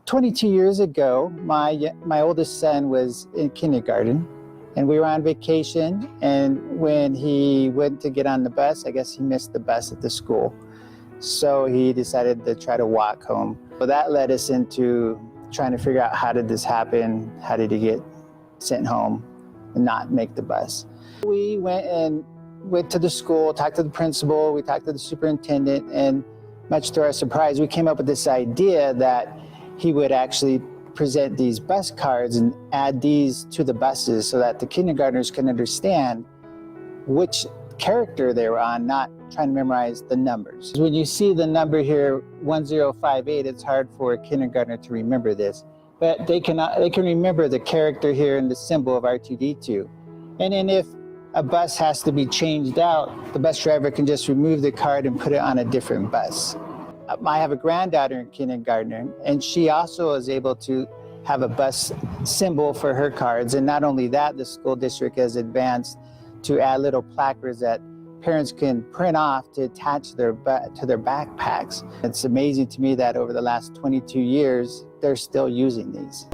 22 years ago, my oldest son was in kindergarten, and we were on vacation, and when he went to get on the bus, I guess he missed the bus at the school. So he decided to try to walk home. So that led us into trying to figure out, how did this happen? How did he get sent home and not make the bus? We went to the school, talked to the principal, we talked to the superintendent, and much to our surprise, we came up with this idea that he would actually present these bus cards and add these to the buses so that the kindergartners can understand which character they were on, not trying to memorize the numbers. When you see the number here, 1058, it's hard for a kindergartner to remember this, but they can remember the character here and the symbol of R2D2. And then if a bus has to be changed out, the bus driver can just remove the card and put it on a different bus. I have a granddaughter in kindergarten, and she also is able to have a bus symbol for her cards. And not only that, the school district has advanced to add little placards that parents can print off to attach to their backpacks. It's amazing to me that over the last 22 years, they're still using these.